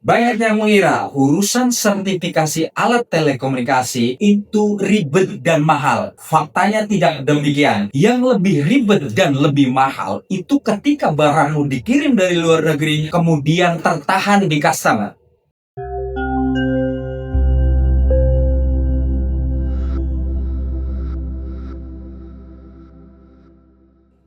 Banyak yang mengira urusan sertifikasi alat telekomunikasi itu ribet dan mahal. Faktanya tidak demikian. Yang lebih ribet dan lebih mahal itu ketika barangmu dikirim dari luar negeri kemudian tertahan di customer.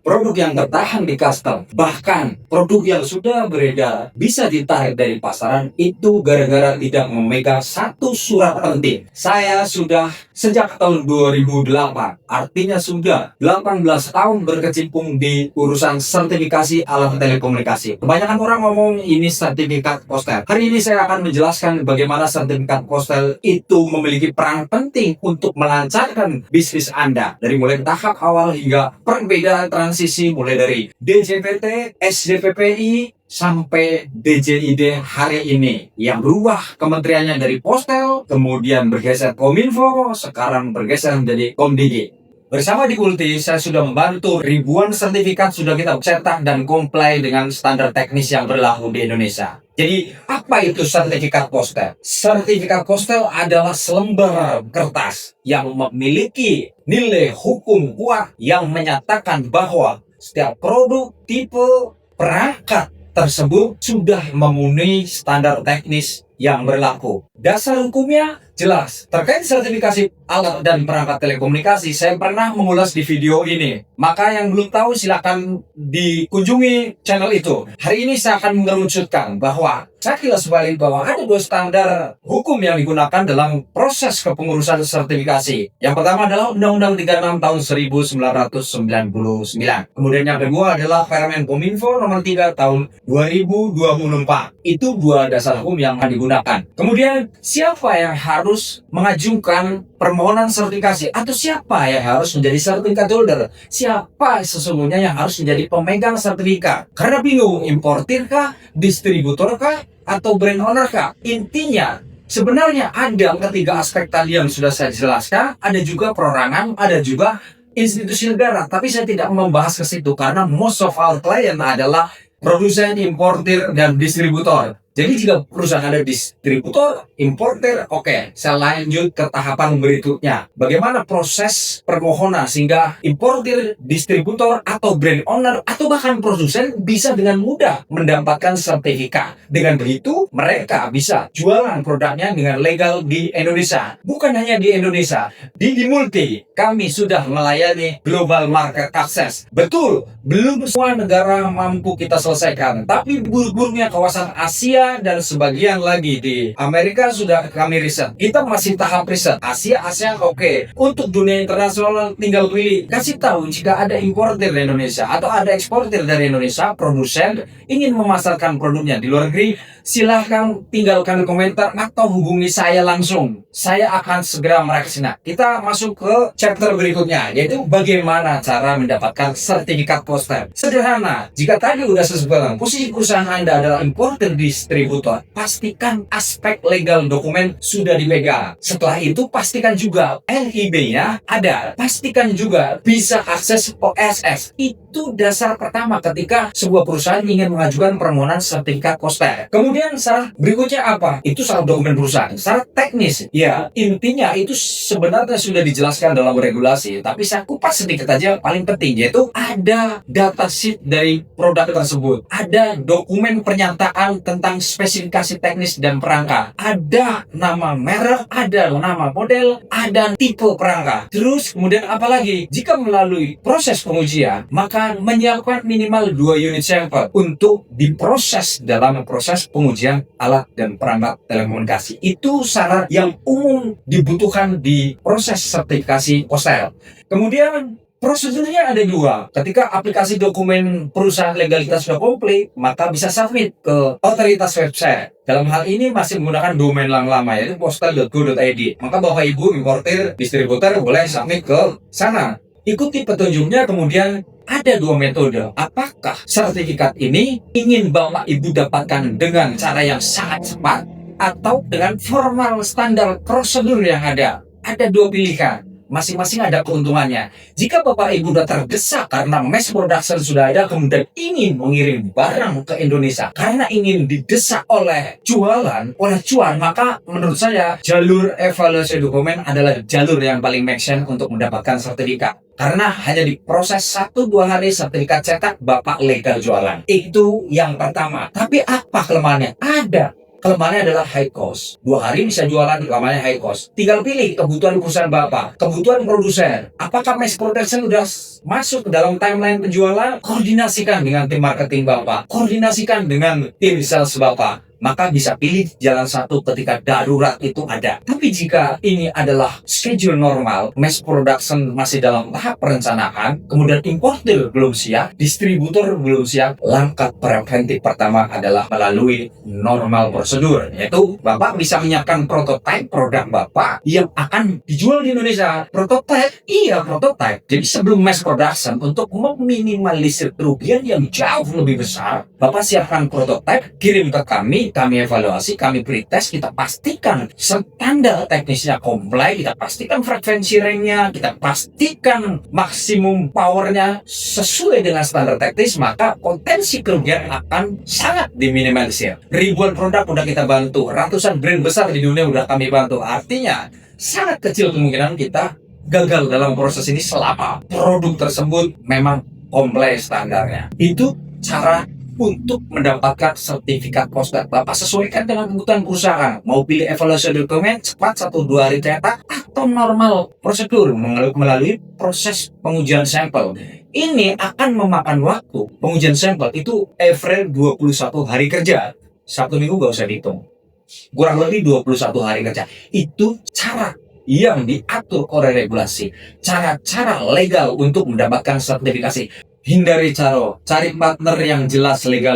Produk yang tertahan di custom, bahkan produk yang sudah beredar bisa ditarik dari pasaran itu gara-gara tidak memegang satu surat penting. Saya sudah sejak tahun 2008, artinya sudah 18 tahun berkecimpung di urusan sertifikasi alat telekomunikasi. Kebanyakan orang ngomong ini sertifikat postel. Hari ini saya akan menjelaskan bagaimana sertifikat postel itu memiliki peran penting untuk melancarkan bisnis Anda. Dari mulai tahap awal hingga perbedaan transisi mulai dari DJPT, SDPPI, sampai DJID hari ini yang berubah kementeriannya dari Postel, kemudian bergeser Kominfo, sekarang bergeser menjadi Komdigi. Bersama di Kulti, saya sudah membantu ribuan sertifikat sudah kita cetak dan comply dengan standar teknis yang berlaku di Indonesia. Jadi, apa itu sertifikat postel? Sertifikat postel adalah selembar kertas yang memiliki nilai hukum kuat yang menyatakan bahwa setiap produk, tipe, perangkat tersebut sudah memenuhi standar teknis yang berlaku. Dasar hukumnya jelas. Terkait sertifikasi alat dan perangkat telekomunikasi, saya pernah mengulas di video ini. Maka yang belum tahu silakan dikunjungi channel itu. Hari ini saya akan mengerucutkan bahwa saya kilas balik bahwa ada dua standar hukum yang digunakan dalam proses kepengurusan sertifikasi. Yang pertama adalah Undang-Undang 36 tahun 1999. Kemudian yang kedua adalah Permen Kominfo nomor 3 tahun 2024. Itu dua dasar hukum yang akan digunakan. Kemudian siapa yang harus mengajukan permohonan sertifikasi atau siapa yang harus menjadi sertifikat holder? Siapa sesungguhnya yang harus menjadi pemegang sertifikat? Karena bingung, importir kah, distributor kah, atau brand owner kah? Intinya sebenarnya ada ketiga aspek tadi yang sudah saya jelaskan. Ada juga perorangan, ada juga institusi negara. Tapi saya tidak membahas ke situ karena most of our client adalah produsen, importir, dan distributor. Jadi jika perusahaan ada distributor, importer, oke, saya lanjut ke tahapan berikutnya. Bagaimana proses permohonan sehingga importer, distributor, atau brand owner, atau bahkan produsen bisa dengan mudah mendapatkan sertifikat. Dengan begitu, mereka bisa jualan produknya dengan legal di Indonesia. Bukan hanya di Indonesia, di Multi, kami sudah melayani global market access. Betul, belum semua negara mampu kita selesaikan, tapi buruk-buruknya kawasan Asia dan sebagian lagi di Amerika sudah kami riset. Kita masih tahap riset. Asia oke. Untuk dunia internasional tinggal pilih. Kasih tahu jika ada importer dari Indonesia atau ada eksportir dari Indonesia, produsen ingin memasarkan produknya di luar negeri, silahkan tinggalkan komentar atau hubungi saya langsung. Saya akan segera mereaksinya. Kita masuk ke chapter berikutnya, yaitu bagaimana cara mendapatkan sertifikat postel. Sederhana, jika tadi udah sebutkan posisi perusahaan Anda adalah importer distributor, pastikan aspek legal dokumen sudah dipegang. Setelah itu pastikan juga LIB-nya ada. Pastikan juga bisa akses OSS. Itu dasar pertama ketika sebuah perusahaan ingin mengajukan permohonan sertifikat postel. Kemudian syarat berikutnya apa? Itu syarat dokumen perusahaan. Syarat teknis. Ya, intinya itu sebenarnya sudah dijelaskan dalam regulasi, tapi saya kupas sedikit aja paling penting, yaitu ada datasheet dari produk tersebut. Ada dokumen pernyataan tentang spesifikasi teknis dan perangkat. Ada nama merek, ada nama model, ada tipe perangkat. Terus kemudian apa lagi? Jika melalui proses pengujian, maka menyiapkan minimal 2 unit sampel untuk diproses dalam proses pengujian alat dan perangkat telekomunikasi. Itu syarat yang umum dibutuhkan di proses sertifikasi postel. Kemudian prosedurnya ada dua. Ketika aplikasi dokumen perusahaan legalitas sudah komplit, maka bisa submit ke otoritas website. Dalam hal ini masih menggunakan domain yang lama, yaitu postal.go.id. Maka Bapak Ibu importer, distributor boleh submit ke sana. Ikuti petunjuknya, kemudian ada dua metode. Apakah sertifikat ini ingin Bapak Ibu dapatkan dengan cara yang sangat cepat atau dengan formal standar prosedur yang ada? Ada dua pilihan. masing-masing ada keuntungannya. Jika Bapak Ibu sudah tergesa karena mass production sudah ada, kemudian ingin mengirim barang ke Indonesia karena ingin didesak oleh oleh cuan, maka menurut saya jalur evaluasi dokumen adalah jalur yang paling make sense untuk mendapatkan sertifikat. Karena hanya diproses 1-2 hari sertifikat cetak, Bapak legal jualan. Itu yang pertama. Tapi apa kelemahannya? Ada. Kelemahannya adalah high cost. 2 hari bisa jualan, kelemahannya high cost. Tinggal pilih kebutuhan perusahaan Bapak, kebutuhan produsen. Apakah mass production sudah masuk ke dalam timeline penjualan? Koordinasikan dengan tim marketing Bapak, koordinasikan dengan tim sales Bapak. Maka bisa pilih jalan satu ketika darurat itu ada. Tapi jika ini adalah schedule normal, mass production masih dalam tahap perencanaan, kemudian importer belum siap, distributor belum siap, langkah preventif pertama adalah melalui normal prosedur, yaitu Bapak bisa menyiapkan prototipe produk Bapak yang akan dijual di Indonesia. Prototipe, iya prototipe. Jadi sebelum mass production, untuk meminimalisir kerugian yang jauh lebih besar, Bapak siapkan prototipe, kirim ke kami evaluasi, kami pretest, kita pastikan standar teknisnya comply, kita pastikan frekuensi ringnya, kita pastikan maksimum powernya sesuai dengan standar teknis, maka potensi kerugian akan sangat diminimalisir. Ribuan produk udah kita bantu, ratusan brand besar di dunia udah kami bantu. Artinya sangat kecil kemungkinan kita gagal dalam proses ini selama produk tersebut memang comply standarnya. Itu cara untuk mendapatkan sertifikat postal. Bapak sesuaikan dengan kebutuhan perusahaan. Mau pilih evaluasi dokumen cepat 1-2 hari cetak, atau normal prosedur melalui proses pengujian sampel. Ini akan memakan waktu. Pengujian sampel itu average 21 hari kerja. Sabtu Minggu gak usah dihitung. Kurang lebih 21 hari kerja. Itu cara yang diatur oleh regulasi. Cara-cara legal untuk mendapatkan sertifikasi. Hindari cari partner yang jelas legal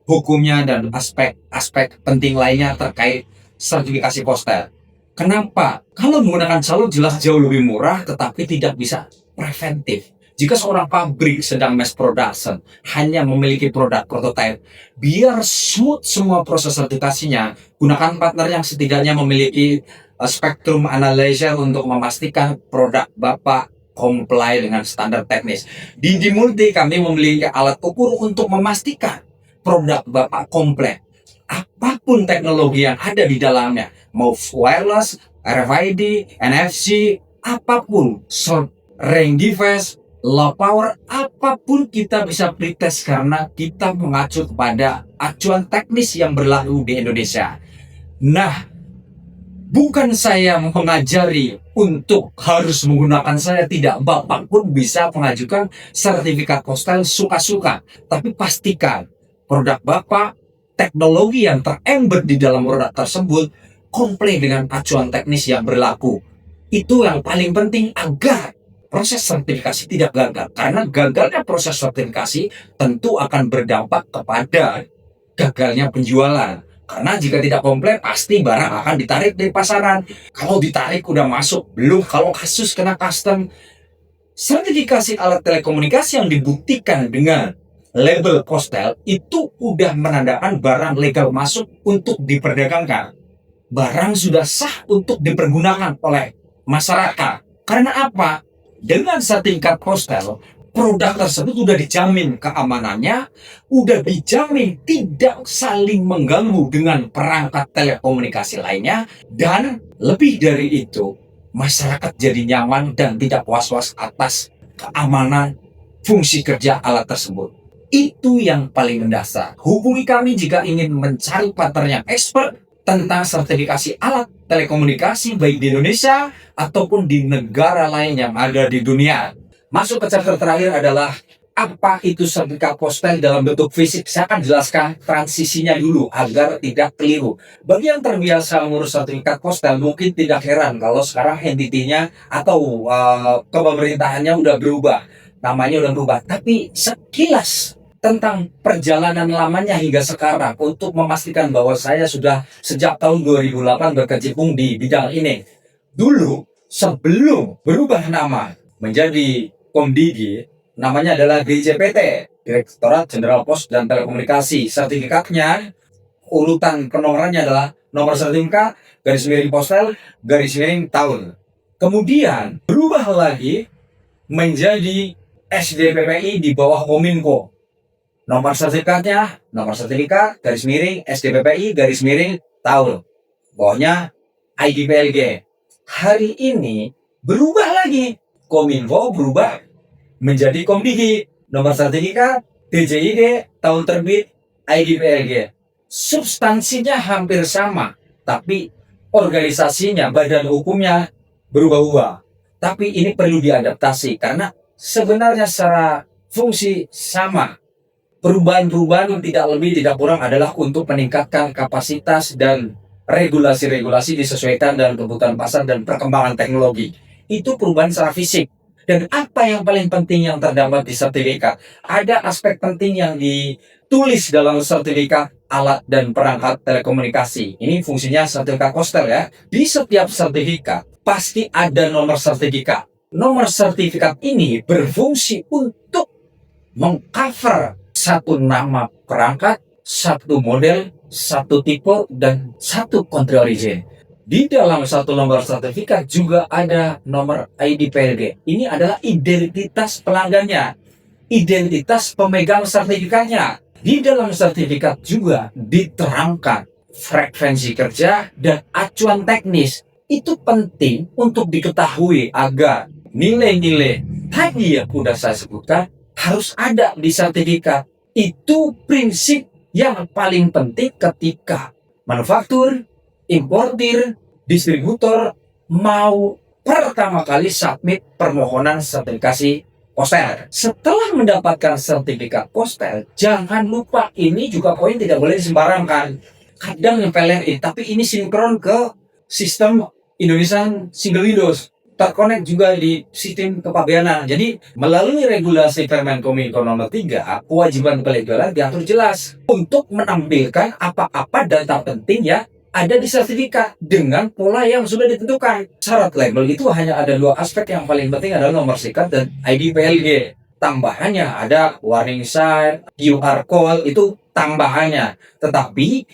hukumnya dan aspek-aspek penting lainnya terkait sertifikasi postal. Kenapa? Kalau menggunakan calo jelas jauh lebih murah tetapi tidak bisa preventif. Jika seorang pabrik sedang mass production hanya memiliki produk prototipe, biar smooth semua proses sertifikasinya, gunakan partner yang setidaknya memiliki spektrum analyzer untuk memastikan produk Bapak comply dengan standar teknis. Di Multi kami memiliki alat ukur untuk memastikan produk Bapak komplit. Apapun teknologi yang ada di dalamnya, mau wireless, RFID, NFC, apapun, ring device, low power, apapun kita bisa pretest karena kita mengacu kepada acuan teknis yang berlaku di Indonesia. Nah, bukan saya mengajari untuk harus menggunakan saya, tidak. Bapak pun bisa mengajukan sertifikat postal suka-suka. Tapi pastikan produk Bapak, teknologi yang terembed di dalam produk tersebut komplain dengan acuan teknis yang berlaku. Itu yang paling penting agar proses sertifikasi tidak gagal. Karena gagalnya proses sertifikasi tentu akan berdampak kepada gagalnya penjualan. Karena jika tidak komplit, pasti barang akan ditarik dari pasaran. Kalau ditarik udah masuk, belum. Kalau kasus kena custom, sertifikasi alat telekomunikasi yang dibuktikan dengan label postal itu udah menandakan barang legal masuk untuk diperdagangkan. Barang sudah sah untuk dipergunakan oleh masyarakat. Karena apa? Dengan sertifikat postal, produk tersebut sudah dijamin keamanannya, udah dijamin tidak saling mengganggu dengan perangkat telekomunikasi lainnya, dan lebih dari itu, masyarakat jadi nyaman dan tidak was-was atas keamanan fungsi kerja alat tersebut. Itu yang paling mendasar. Hubungi kami jika ingin mencari partner yang expert tentang sertifikasi alat telekomunikasi baik di Indonesia ataupun di negara lain yang ada di dunia. Masuk ke chapter terakhir adalah apa itu sertifikat postal dalam bentuk fisik. Saya akan jelaskan transisinya dulu agar tidak keliru. Bagi yang terbiasa mengurus sertifikat postal mungkin tidak heran kalau sekarang entitinya atau kepemerintahannya udah berubah, namanya udah berubah. Tapi sekilas tentang perjalanan lamanya hingga sekarang untuk memastikan bahwa saya sudah sejak tahun 2008 berkecimpung di bidang ini. Dulu sebelum berubah nama menjadi Komdigi, namanya adalah DJPT, Direktorat Jenderal Pos dan Telekomunikasi. Sertifikatnya, urutan penomorannya adalah nomor sertifikat, garis miring postal, garis miring tahun. Kemudian berubah lagi menjadi SDPPI di bawah Kominfo. Nomor sertifikatnya, nomor sertifikat, garis miring, SDPPI, garis miring, tahun. Bawahnya ID PLG. Hari ini berubah lagi. Kominfo berubah menjadi Komdigi. Nomor sertifikat, DJID, tahun terbit, ID PLG. Substansinya hampir sama, tapi organisasinya, badan hukumnya berubah-ubah. Tapi ini perlu diadaptasi karena sebenarnya secara fungsi sama. Perubahan-perubahan yang tidak lebih tidak kurang adalah untuk meningkatkan kapasitas dan regulasi-regulasi disesuaikan dengan kebutuhan pasar dan perkembangan teknologi. Itu perubahan secara fisik. Dan apa yang paling penting yang terdapat di sertifikat? Ada aspek penting yang ditulis dalam sertifikat alat dan perangkat telekomunikasi. Ini fungsinya sertifikat KOSTEL ya. Di setiap sertifikat pasti ada nomor sertifikat. Nomor sertifikat ini berfungsi untuk mengcover satu nama perangkat, satu model, satu tipe, dan satu country origin. Di dalam satu nomor sertifikat juga ada nomor ID PLG. Ini adalah identitas pelanggannya, identitas pemegang sertifikatnya. Di dalam sertifikat juga diterangkan frekuensi kerja dan acuan teknis. Itu penting untuk diketahui agar nilai-nilai tadi yang sudah saya sebutkan harus ada di sertifikat. Itu prinsip yang paling penting ketika manufaktur, importir, distributor mau pertama kali submit permohonan sertifikasi KOSTEL. Setelah mendapatkan sertifikat KOSTEL, jangan lupa ini juga poin tidak boleh disembarangkan. Kadang yang PLRI, tapi ini sinkron ke sistem Indonesian Single Windows. Terkonek juga di sistem kepabeanan. Jadi melalui regulasi Permenkominfo nomor 3, kewajiban pelegalan diatur jelas untuk menampilkan apa-apa data penting ya ada di sertifikat dengan pola yang sudah ditentukan. Syarat label itu hanya ada 2 aspek yang paling penting adalah nomor sertifikat dan ID PLG. Tambahannya ada warning sign, QR code, itu tambahannya. Tetapi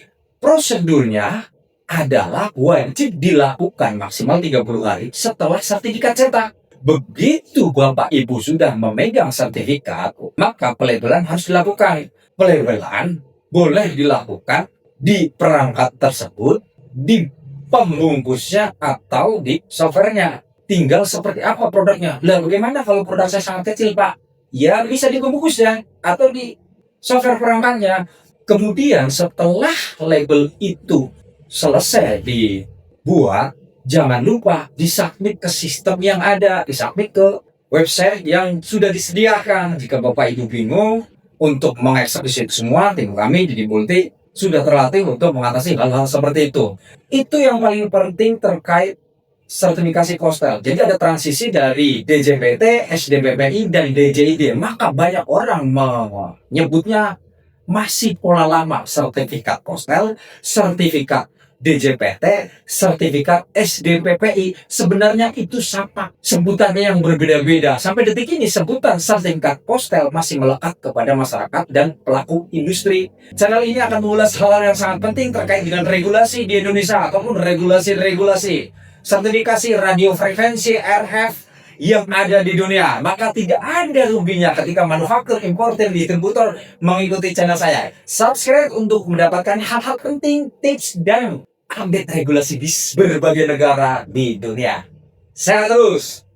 prosedurnya adalah wajib dilakukan maksimal 30 hari setelah sertifikat cetak. Begitu Bapak Ibu sudah memegang sertifikat, maka pelabelan harus dilakukan. Pelabelan boleh dilakukan di perangkat tersebut, di pembungkusnya atau di softwarenya. Tinggal seperti apa produknya. Lah bagaimana kalau produk saya sangat kecil Pak? Ya bisa di pembungkusnya atau di software perangkatnya. Kemudian setelah label itu selesai dibuat, jangan lupa disubmit ke sistem yang ada, disubmit ke website yang sudah disediakan. Jika Bapak Ibu bingung untuk mengeksekusi semua, tim kami di Multi sudah terlatih untuk mengatasi hal-hal seperti itu. Itu yang paling penting terkait sertifikasi KOSTEL. Jadi ada transisi dari DJPT, SDPPI, dan DJID. Maka banyak orang menyebutnya masih pola lama, sertifikat KOSTEL, sertifikat DJPT, sertifikat SDPPI. Sebenarnya itu sama, sebutannya yang berbeda-beda. Sampai detik ini sebutan sertifikat KOSTEL masih melekat kepada masyarakat dan pelaku industri. Channel ini akan mengulas hal-hal yang sangat penting terkait dengan regulasi di Indonesia ataupun regulasi-regulasi sertifikasi radio frekuensi RF yang ada di dunia. Maka tidak ada ruginya ketika manufaktur, importer, distributor mengikuti channel saya. Subscribe untuk mendapatkan hal-hal penting, tips, dan update regulasi di berbagai negara di dunia. Sehat terus!